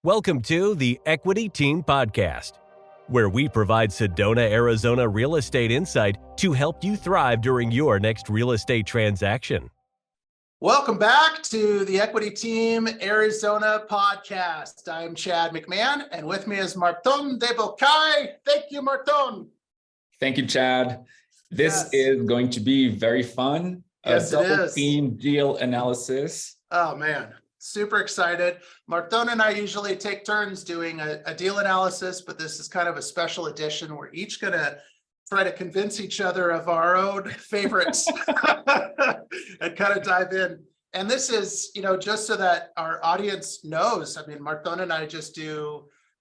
Welcome to the Equity Team Podcast, where we provide Sedona, Arizona real estate insight to help you thrive during your next real estate transaction. Welcome back to the Equity Team Arizona podcast. I'm Chad McMahon, and with me is Marton de Bocay. Thank you, Marton. Thank you, Chad. This is going to be very fun. Yes, a it double is. Team deal analysis. Oh, man. Super excited. Marton and I usually take turns doing a deal analysis, but this is kind of a special edition. We're each going to try to convince each other of our own favorites and kind of dive in. And this is, just so that our audience knows, I mean, Marton and I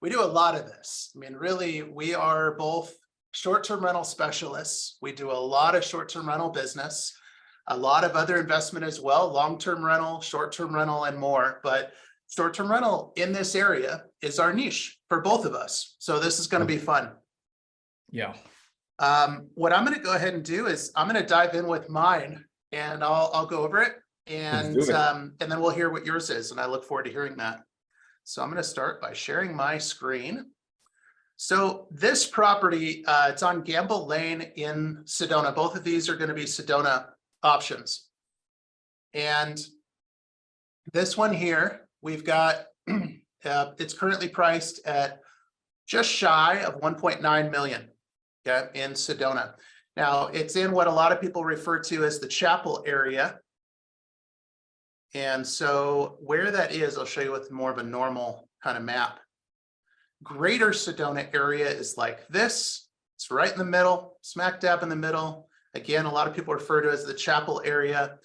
we do a lot of this. I mean, really, we are both short-term rental specialists. We do a lot of short-term rental business, a lot of other investment as well, long-term rental, short-term rental, and more. But short-term rental in this area is our niche for both of us. So this is going to be fun. Yeah. What I'm going to go ahead and do is I'm going to dive in with mine, and I'll go over it, and then we'll hear what yours is, and I look forward to hearing that. So I'm going to start by sharing my screen. So this property, it's on Gamble Lane in Sedona. Both of these are going to be Sedona options. And this one here, we've got, it's currently priced at just shy of 1.9 million. Okay, in Sedona. Now, it's in what a lot of people refer to as the Chapel area. And so where that is, I'll show you with more of a normal kind of map. Greater Sedona area is like this. It's right in the middle, smack dab in the middle. Again, a lot of people refer to it as the Chapel area.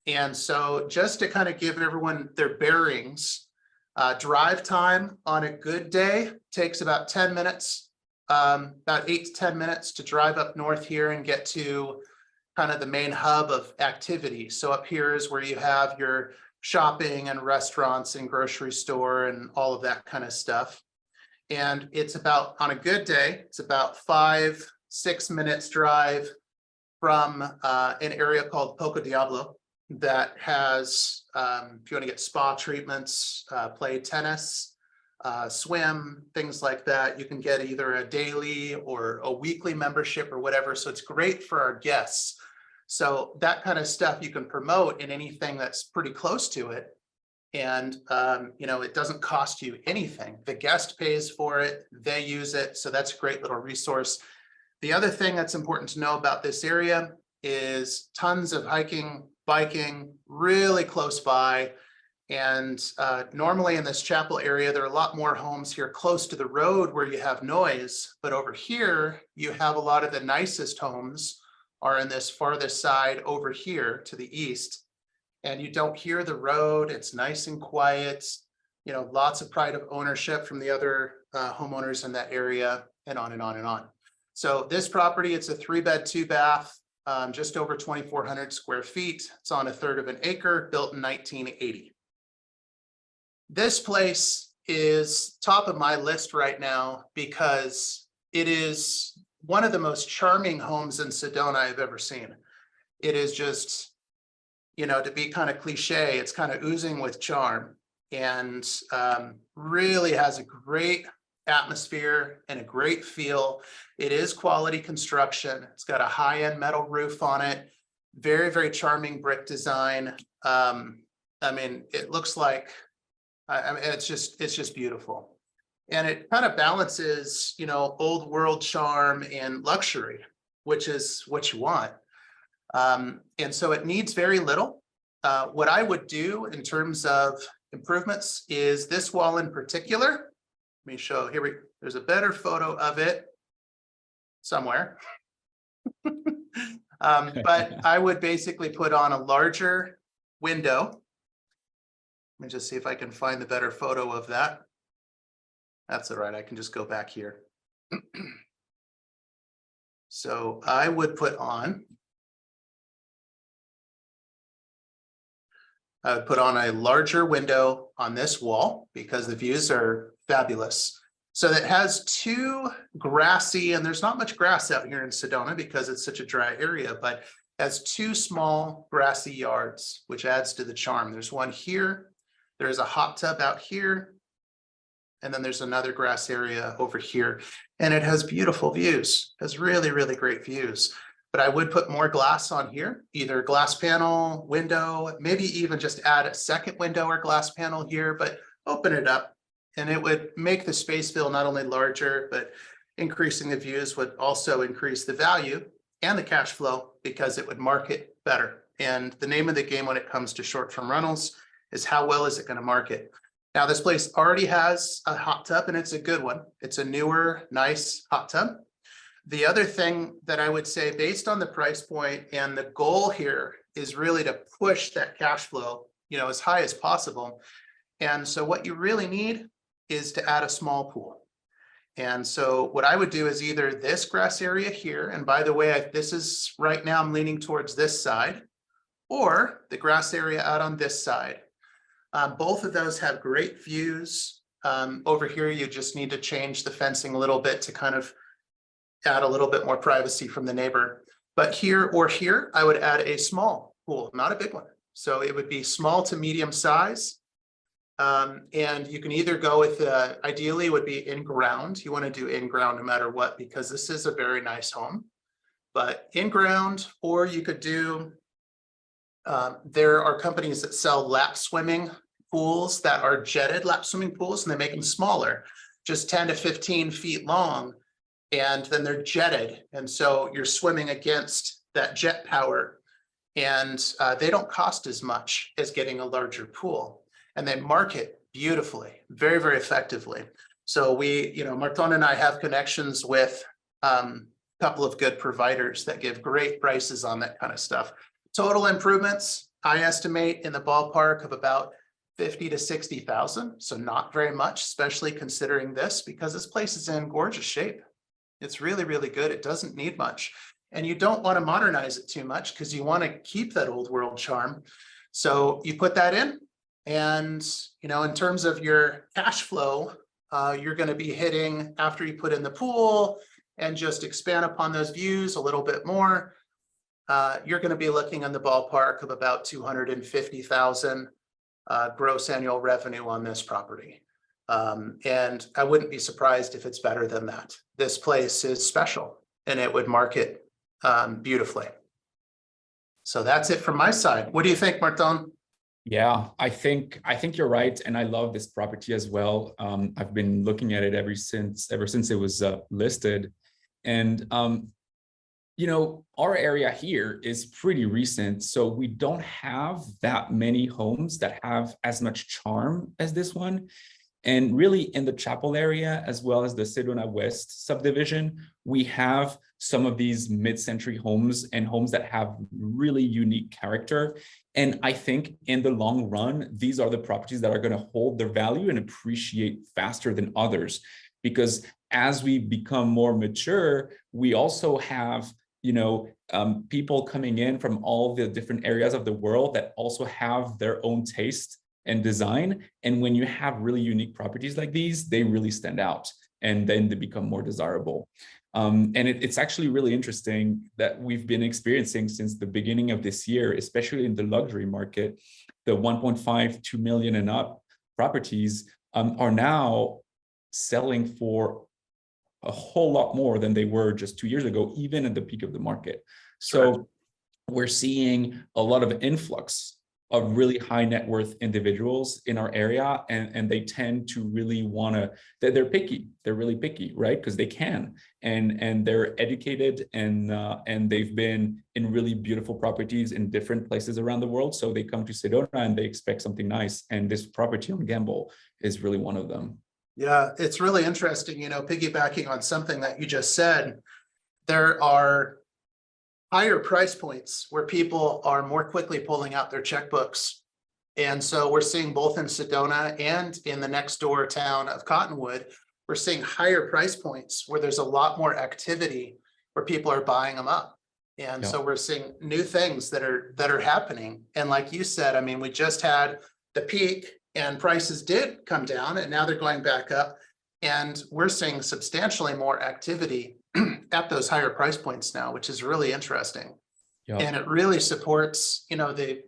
And so just to kind of give everyone their bearings, drive time on a good day takes about 10 minutes. About 8 to 10 minutes to drive up north here and get to kind of the main hub of activity. So up here is where you have your shopping and restaurants and grocery store and all of that kind of stuff. And it's about, on a good day, it's about 5-6 minutes drive from an area called Poco Diablo that has, if you want to get spa treatments, play tennis, swim, things like that. You can get either a daily or a weekly membership or whatever. So it's great for our guests. So that kind of stuff you can promote in anything that's pretty close to it. And, it doesn't cost you anything. The guest pays for it. They use it. So that's a great little resource. The other thing that's important to know about this area is tons of hiking, biking, really close by. And normally in this Chapel area, there are a lot more homes here close to the road where you have noise. But over here, you have a lot of the nicest homes are in this farthest side over here to the east. And you don't hear the road. It's nice and quiet. Lots of pride of ownership from the other homeowners in that area, and on and on and on. So this property, it's a 3-bed, 2-bath, just over 2,400 square feet. It's on 1/3 of an acre, built in 1980. This place is top of my list right now because it is one of the most charming homes in Sedona I've ever seen. It is just, to be kind of cliche, it's kind of oozing with charm, and really has a great atmosphere and a great feel. It is quality construction. It's got a high-end metal roof on it. Very, very charming brick design. It looks like, it's just beautiful. And it kind of balances, old world charm and luxury, which is what you want. And so it needs very little. What I would do in terms of improvements is this wall in particular. Let me show, there's a better photo of it somewhere. But I would basically put on a larger window. Let me just see if I can find the better photo of that. That's all right. I can just go back here. So I would put on a larger window on this wall because the views are fabulous. So it has 2 grassy, and there's not much grass out here in Sedona because it's such a dry area, but has 2 small grassy yards, which adds to the charm. There's one here. There's a hot tub out here. And then there's another grass area over here. And it has beautiful views. It has really, really great views. But I would put more glass on here, either glass panel, window, maybe even just add a second window or glass panel here, but open it up. And it would make the space feel not only larger, but increasing the views would also increase the value and the cash flow because it would market better. And the name of the game when it comes to short-term rentals is how well is it going to market? Now, this place already has a hot tub and it's a good one. It's a newer, nice hot tub. The other thing that I would say based on the price point and the goal here is really to push that cash flow, as high as possible. And so what you really need is to add a small pool. And so what I would do is either this grass area here, and by the way, this is right now I'm leaning towards this side, or the grass area out on this side. Both of those have great views. Over here, you just need to change the fencing a little bit to kind of add a little bit more privacy from the neighbor. But here or here, I would add a small pool, not a big one. So it would be small to medium size. And you can either go with, ideally it would be in ground. You want to do in ground no matter what, because this is a very nice home. But in ground, or you could do, there are companies that sell lap swimming pools that are jetted lap swimming pools, and they make them smaller, just 10 to 15 feet long. And then they're jetted. And so you're swimming against that jet power. And they don't cost as much as getting a larger pool. And they market beautifully, very, very effectively. So we, Marton and I have connections with a couple of good providers that give great prices on that kind of stuff. Total improvements, I estimate in the ballpark of about 50 to 60,000. So not very much, especially considering this, because this place is in gorgeous shape. It's really, really good. It doesn't need much. And you don't want to modernize it too much because you want to keep that old world charm. So you put that in. And, in terms of your cash flow, you're going to be hitting after you put in the pool and just expand upon those views a little bit more. You're going to be looking in the ballpark of about 250,000 gross annual revenue on this property. And I wouldn't be surprised if it's better than that. This place is special and it would market beautifully. So that's it from my side. What do you think, Marton? Yeah, I think you're right, and I love this property as well. I've been looking at it ever since it was listed, and our area here is pretty recent, so we don't have that many homes that have as much charm as this one. And really in the Chapel area, as well as the Sedona West subdivision, we have some of these mid-century homes and homes that have really unique character. And I think in the long run, these are the properties that are going to hold their value and appreciate faster than others. Because as we become more mature, we also have people coming in from all the different areas of the world that also have their own taste and design. And when you have really unique properties like these, they really stand out and then they become more desirable. And it's actually really interesting that we've been experiencing since the beginning of this year, especially in the luxury market, the 1.5, 2 million and up properties are now selling for a whole lot more than they were just 2 years ago, even at the peak of the market. So we're seeing a lot of influx of really high net worth individuals in our area, and they tend to really want to, they're picky, they're really picky, right? Because they can, and they're educated, and they've been in really beautiful properties in different places around the world. So they come to Sedona and they expect something nice, and this property on Gamble is really one of them. Yeah, it's really interesting, piggybacking on something that you just said, there are higher price points where people are more quickly pulling out their checkbooks. And so we're seeing both in Sedona and in the next door town of Cottonwood, we're seeing higher price points where there's a lot more activity where people are buying them up. And so we're seeing new things that are happening. And like you said, I mean, we just had the peak and prices did come down and now they're going back up. And we're seeing substantially more activity at those higher price points now, which is really interesting. Yep. And it really supports,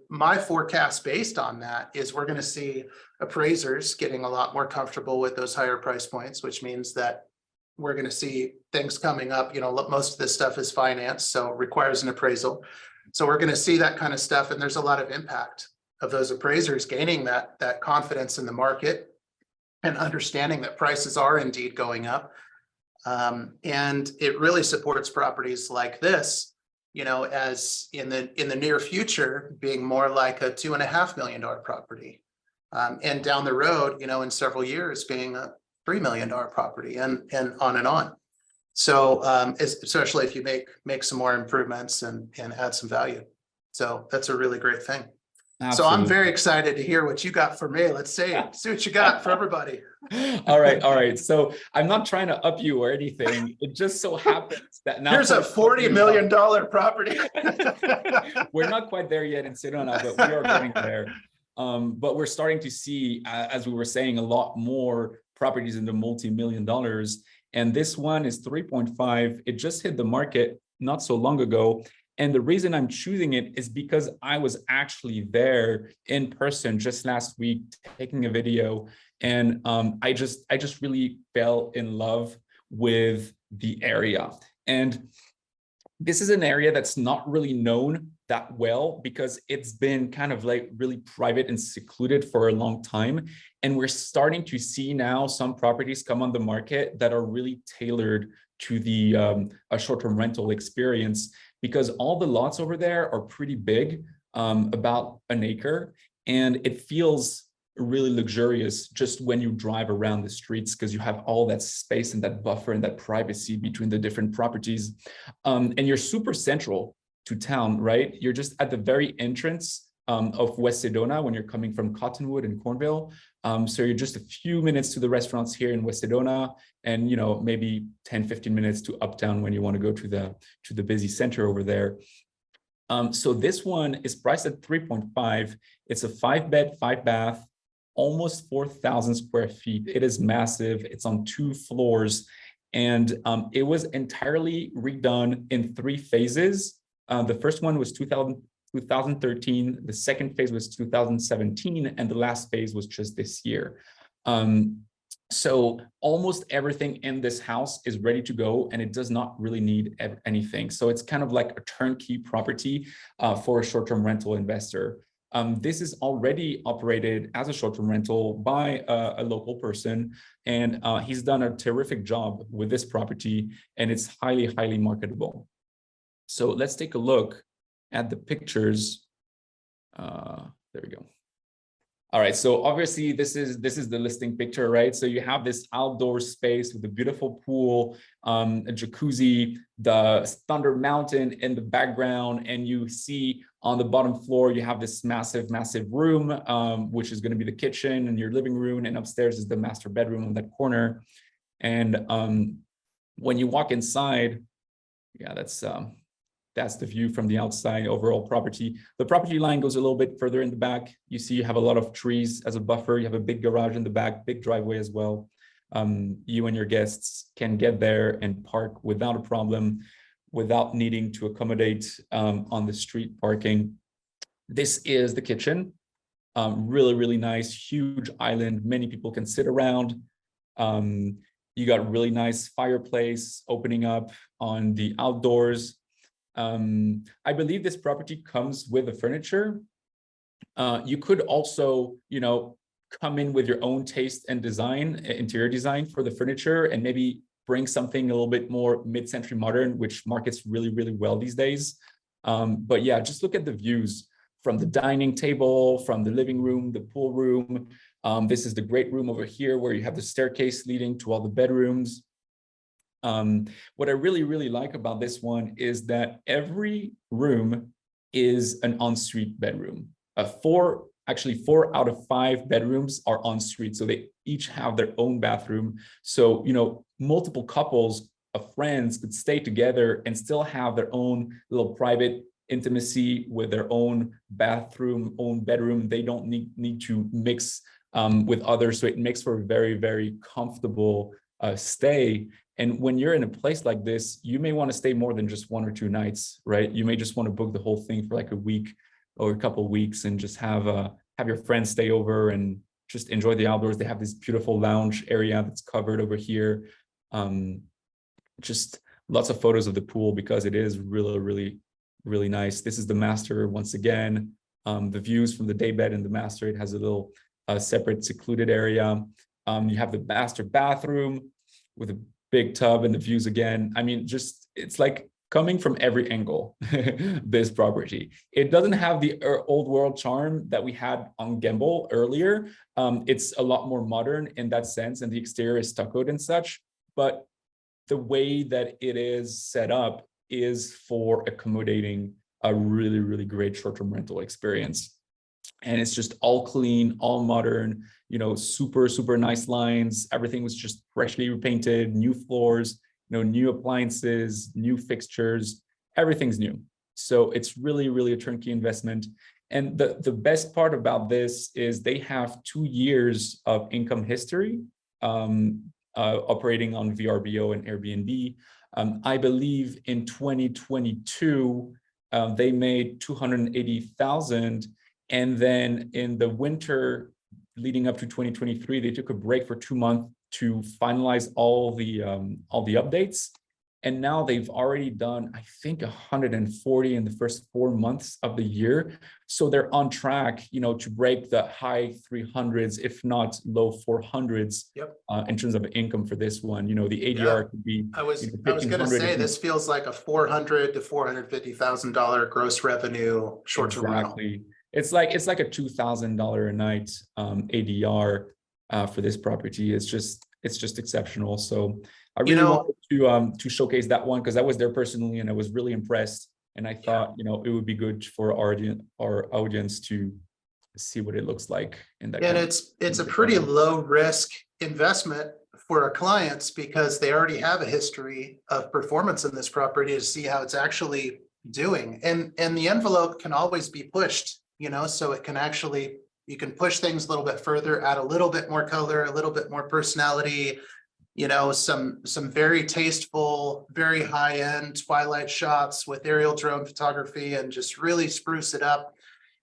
my forecast based on that is we're going to see appraisers getting a lot more comfortable with those higher price points, which means that we're going to see things coming up. Most of this stuff is financed, so it requires an appraisal. So we're going to see that kind of stuff. And there's a lot of impact of those appraisers gaining that confidence in the market and understanding that prices are indeed going up. And it really supports properties like this, as in the near future being more like a $2.5 million property. And down the road, in several years being a $3 million property and on and on. So especially if you make some more improvements and add some value. So that's a really great thing. Absolutely. So I'm very excited to hear what you got for me. Let's see what you got for everybody. All right. So I'm not trying to up you or anything. It just so happens that now here's a $40 million property. We're not quite there yet in Sedona, but we are getting there. But we're starting to see, as we were saying, a lot more properties in the multi-million dollars. And this one is 3.5. It just hit the market not so long ago. And the reason I'm choosing it is because I was actually there in person just last week taking a video. And I just really fell in love with the area. And this is an area that's not really known that well because it's been kind of like really private and secluded for a long time. And we're starting to see now some properties come on the market that are really tailored to the a short-term rental experience, because all the lots over there are pretty big, about an acre, and it feels really luxurious just when you drive around the streets because you have all that space and that buffer and that privacy between the different properties. And you're super central to town, right? You're just at the very entrance of West Sedona when you're coming from Cottonwood and Cornville. So you're just a few minutes to the restaurants here in West Sedona, and maybe 10-15 minutes to uptown when you want to go to the busy center over there. So this one is priced at 3.5. It's a 5-bed, 5-bath, almost 4,000 square feet. It is massive. It's on 2 floors, and it was entirely redone in 3 phases. The first one was 2013, the second phase was 2017, and the last phase was just this year. So almost everything in this house is ready to go, and it does not really need anything. So it's kind of like a turnkey property for a short-term rental investor. This is already operated as a short-term rental by a local person, and he's done a terrific job with this property, and it's highly, highly marketable. So let's take a look at the pictures. There we go. All right, so obviously this is the listing picture, right? So you have this outdoor space with a beautiful pool, a jacuzzi, the Thunder Mountain in the background, and you see on the bottom floor you have this massive, massive room, which is going to be the kitchen and your living room, and upstairs is the master bedroom on that corner. And when you walk inside, yeah, that's the view from the outside overall property. The property line goes a little bit further in the back. You see you have a lot of trees as a buffer. You have a big garage in the back, big driveway as well. You and your guests can get there and park without a problem, without needing to accommodate on the street parking. This is the kitchen. Really, really nice, huge island. Many people can sit around. You got really nice fireplace opening up on the outdoors. I believe this property comes with the furniture. You could also, come in with your own taste and design, interior design for the furniture, and maybe bring something a little bit more mid-century modern, which markets really, really well these days. But yeah, just look at the views from the dining table, from the living room, the pool room. This is the great room over here where you have the staircase leading to all the bedrooms. What I really, really like about this one is that every room is an ensuite bedroom. 4 out of 5 bedrooms are ensuite, so they each have their own bathroom. So, multiple couples of friends could stay together and still have their own little private intimacy with their own bathroom, own bedroom. They don't need to mix with others. So it makes for a very, very comfortable stay. And when you're in a place like this, you may want to stay more than just 1 or 2 nights, right? You may just want to book the whole thing for like a week or a couple of weeks and just have your friends stay over and just enjoy the outdoors. They have this beautiful lounge area that's covered over here. Just lots of photos of the pool because it is really, really, really nice. This is the master once again. The views from the daybed and the master, it has a little separate secluded area. You have the master bathroom with a big tub and the views again. I mean, just, it's like coming from every angle, this property. It doesn't have the old world charm that we had on Gamble earlier. It's a lot more modern in that sense, and the exterior is stuccoed and such, but the way that it is set up is for accommodating a really, really great short-term rental experience. And it's just all clean, all modern, you know, super, super nice lines. Everything was just freshly repainted, new floors, you know, new appliances, new fixtures, everything's new. So it's really, really a turnkey investment. And the best part about this is they have 2 years of income history operating on VRBO and Airbnb. I believe in 2022, they made 280,000. And then in the winter leading up to 2023, they took a break for 2 months to finalize all the updates. And now they've already done, I think, 140 in the first 4 months of the year. So they're on track, you know, to break the high 300s, if not low 400s, in terms of income for this one. You know, the ADR could be. I was going to say, this feels like a $400,000 to $450,000 gross revenue short-term rental. It's like a $2,000 a night ADR for this property. It's just exceptional. So I really wanted to showcase that one because I was there personally and I was really impressed. And I thought, you know, it would be good for our audience to see what it looks like in that. And it's a pretty low risk investment for our clients because they already have a history of performance in this property to see how it's actually doing. And the envelope can always be pushed, you know, so it can actually, you can push things a little bit further, add a little bit more color, a little bit more personality, you know, some very tasteful, very high-end twilight shots with aerial drone photography and just really spruce it up.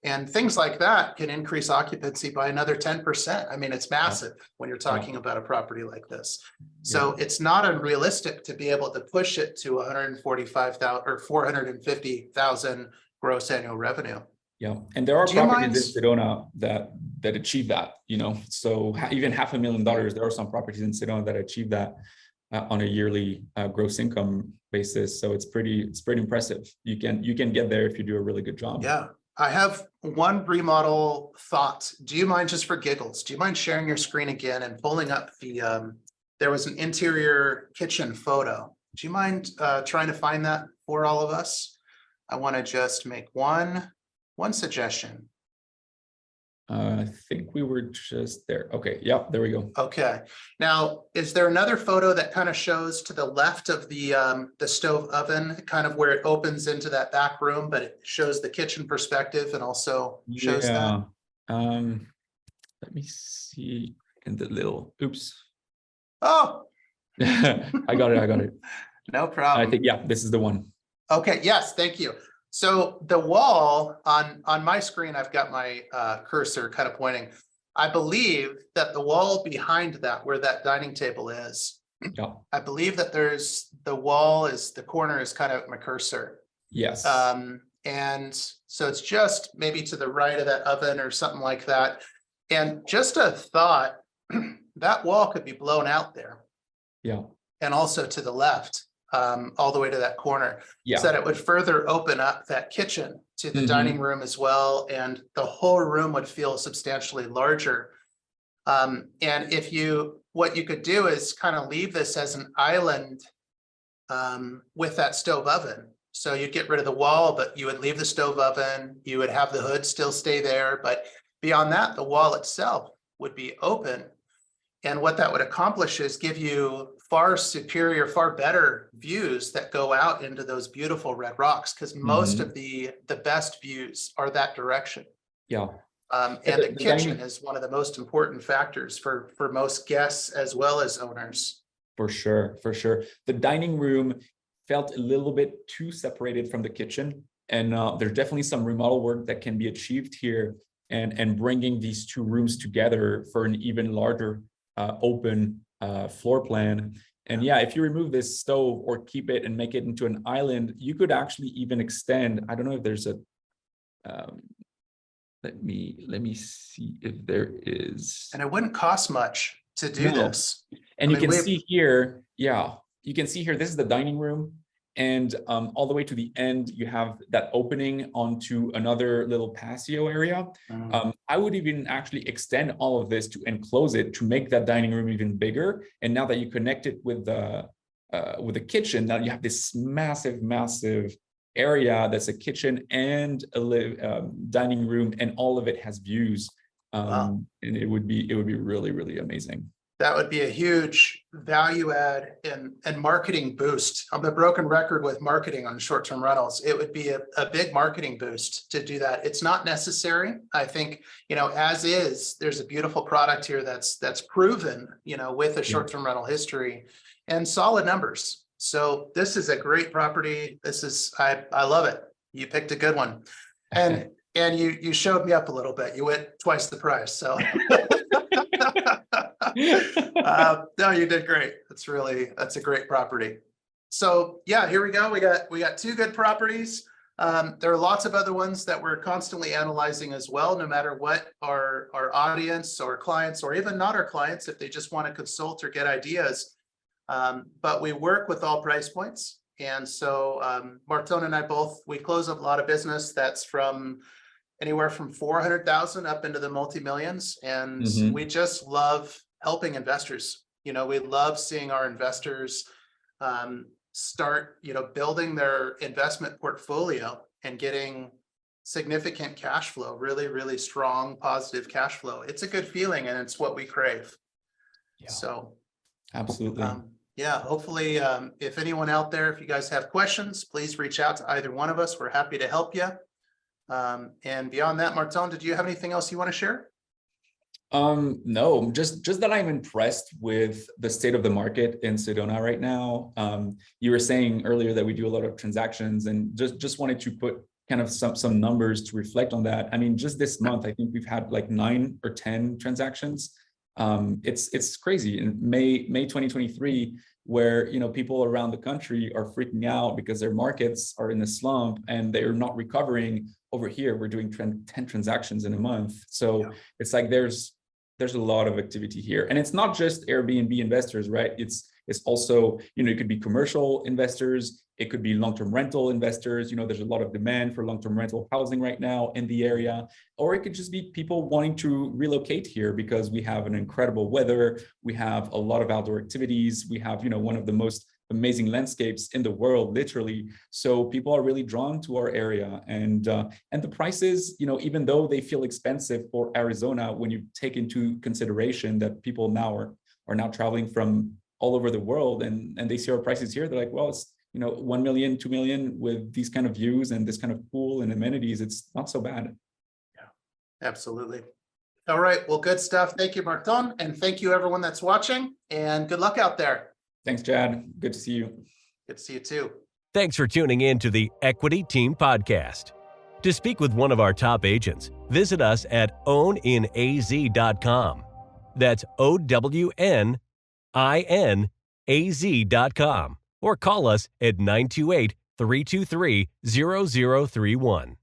And things like that can increase occupancy by another 10%. I mean, it's massive when you're talking about a property like this. So it's not unrealistic to be able to push it to 145,000 or 450,000 gross annual revenue. Yeah, and there are properties in Sedona that achieve that, you know, so even $500,000, there are some properties in Sedona that achieve that on a yearly gross income basis. So it's pretty impressive. You can get there if you do a really good job. Yeah, I have one remodel thought. Do you mind, just for giggles, do you mind sharing your screen again and pulling up the, there was an interior kitchen photo. Do you mind trying to find that for all of us? I want to just make one suggestion. I think we were just there. Okay. Yep. There we go. Okay. Now, is there another photo that kind of shows to the left of the stove oven, kind of where it opens into that back room, but it shows the kitchen perspective and also shows that? Let me see in the little, oops. Oh, I got it. No problem. I think, yeah, this is the one. Okay. Yes. Thank you. So the wall on my screen, I've got my cursor kind of pointing. I believe that the wall behind that, where that dining table is, I believe that the corner is kind of my cursor. Yes. And so it's just maybe to the right of that oven or something like that. And just a thought, that wall could be blown out there. Yeah. And also to the left. All the way to that corner, so that it would further open up that kitchen to the dining room as well, and the whole room would feel substantially larger. And what you could do is kind of leave this as an island with that stove oven. So you'd get rid of the wall, but you would leave the stove oven, you would have the hood still stay there, but beyond that, the wall itself would be open. And what that would accomplish is give you far superior, far better views that go out into those beautiful red rocks, because most of the best views are that direction. Yeah. And the kitchen is one of the most important factors for most guests as well as owners. For sure, for sure. The dining room felt a little bit too separated from the kitchen. And there's definitely some remodel work that can be achieved here and bringing these two rooms together for an even larger open floor plan. And yeah, if you remove this stove or keep it and make it into an island, you could actually even extend. I don't know if there's a, let me see if there is. And it wouldn't cost much to do this. And you can see here, yeah, you can see here, this is the dining room. And all the way to the end, you have that opening onto another little patio area. I would even actually extend all of this to enclose it to make that dining room even bigger. And now that you connect it with the kitchen, now you have this massive, massive area that's a kitchen and a dining room, and all of it has views. And it would be really, really amazing. That would be a huge value add and marketing boost. I'm a broken record with marketing on short-term rentals. It would be a big marketing boost to do that. It's not necessary. I think, as is, there's a beautiful product here that's proven, with a short-term rental history and solid numbers. So this is a great property. I love it. You picked a good one. And you showed me up a little bit. You went twice the price. So no, you did great. That's a great property. So yeah, here we go. We got two good properties. There are lots of other ones that we're constantly analyzing as well, no matter what our audience or clients, or even not our clients, if they just want to consult or get ideas. But we work with all price points. And so Marton and I we close a lot of business that's from anywhere from 400,000 up into the multi-millions. And we just love helping investors. We love seeing our investors start, building their investment portfolio and getting significant cash flow, really, really strong, positive cash flow. It's a good feeling, and it's what we crave. Yeah. So absolutely. Yeah, hopefully, if anyone out there, if you guys have questions, please reach out to either one of us. We're happy to help you. And beyond that, Marton, did you have anything else you want to share? No, just that I'm impressed with the state of the market in Sedona right now. You were saying earlier that we do a lot of transactions, and just wanted to put kind of some numbers to reflect on that. I mean, just this month, I think we've had like 9 or 10 transactions. It's crazy. In May 2023, where people around the country are freaking out because their markets are in a slump and they're not recovering. Over here, we're doing 10 transactions in a month. So yeah. It's like there's a lot of activity here, and it's not just Airbnb investors, right? It's also, it could be commercial investors, it could be long-term rental investors. There's a lot of demand for long-term rental housing right now in the area, or it could just be people wanting to relocate here because we have an incredible weather, we have a lot of outdoor activities, we have, one of the most amazing landscapes in the world, literally. So people are really drawn to our area, and the prices, even though they feel expensive for Arizona, when you take into consideration that people now are now traveling from all over the world, and they see our prices here, they're like, well, it's 1 million, 2 million with these kind of views and this kind of pool and amenities. It's not so bad. Yeah, absolutely. All right, well, good stuff. Thank you, Marton, and thank you everyone that's watching, and good luck out there. Thanks, Chad. Good to see you. Good to see you too. Thanks for tuning in to the Equity Team Podcast. To speak with one of our top agents, visit us at owninaz.com. That's owninaz.com. Or call us at 928-323-0031.